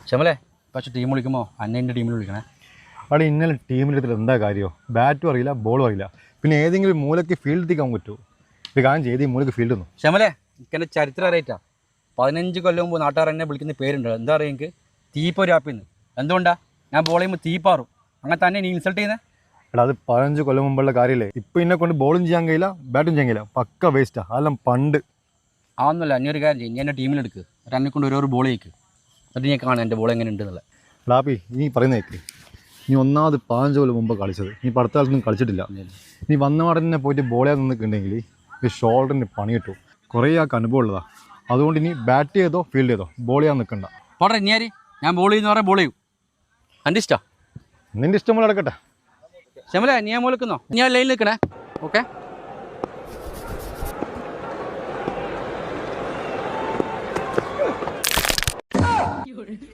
ഷമലേ പക്ഷേ ടീം വിളിക്കുമ്പോൾ അന്നെ ടീമിൽ വിളിക്കണേ. അവിടെ ഇന്നലെ ടീമിലെടുത്തിട്ട് എന്താ കാര്യമോ? ബാറ്റും അറിയില്ല, ബോളും അറിയില്ല. പിന്നെ ഏതെങ്കിലും മൂലയ്ക്ക് ഫീൽഡ് എത്തിക്കാൻ പറ്റുമോ? ഒരു കാര്യം ചെയ്ത് ഈ മൂലയ്ക്ക് ഫീൽഡ് ഒന്നും. ഷമലേ, എനിക്കെൻ്റെ ചരിത്രം അറിയിട്ടാ. 15 കൊല്ലം മുമ്പ് നാട്ടുകാർ എന്നെ വിളിക്കുന്ന പേരുണ്ട്. എന്താ പറയുക, എനിക്ക് തീപ്പൊരാപ്പിന്ന്. എന്തുകൊണ്ടാണ് ഞാൻ ബോൾ ചെയ്യുമ്പോൾ തീപ്പാറും? അങ്ങനെ തന്നെ നീ ഇൻസൾട്ട് ചെയ്യുന്നത്? എടാ, അത് 15 കൊല്ലം മുമ്പുള്ള കാര്യമല്ലേ. ഇപ്പം എന്നെ കൊണ്ട് ബോളും ചെയ്യാൻ കഴിയില്ല, ബാറ്റും ചെയ്യാൻ കഴിയില്ല. പക്ക വേസ്റ്റാ. അതെല്ലാം പണ്ട്. ആവുന്നില്ല. ഇനി ഒരു കാര്യം ചെയ്യും, ഇനി എൻ്റെ ടീമിലെടുക്ക്. എന്നെ കൊണ്ട് ഓരോ ബോൾ ചെയ്യിക്ക്. എന്നിട്ട് ഞാൻ കാണാം എൻ്റെ ബോൾ എങ്ങനെ ഉണ്ടെന്നുള്ളത്. ലാപ്പി, നീ പറയുന്നേക്ക്. നീ ഒന്നാമത് 15 കൊല്ലം മുമ്പ് കളിച്ചത്. നീ അടുത്ത കാലത്തൊന്നും കളിച്ചിട്ടില്ല. നീ വന്ന പാടന്നെ പോയിട്ട് ബോൾ ചെയ്യാൻ നിന്നിട്ടുണ്ടെങ്കിൽ ഈ ഷോൾഡറിന് പണി കിട്ടും. കുറേ ആൾക്ക് അനുഭവം ഉള്ളതാണ്. അതുകൊണ്ട് ഇനി ബാറ്റ് ചെയ്തോ ഫീൽഡ് ചെയ്തോ, ബോൾ ചെയ്യാൻ നിൽക്കണ്ട. പോട്ടെ, ഇനി ആര്? ഞാൻ ബോൾ ചെയ്യുന്ന പറയാൻ ബോൾ ചെയ്യും. എൻ്റെ ഇഷ്ടമാണ്. നിൻ്റെ ഇഷ്ടം പോലെ നടക്കട്ടെ. ഷമലേ, നീ ഞാൻ മൂലക്കുന്നോ? ഞാൻ ലൈനിൽ നിൽക്കണേ. ഓക്കെ.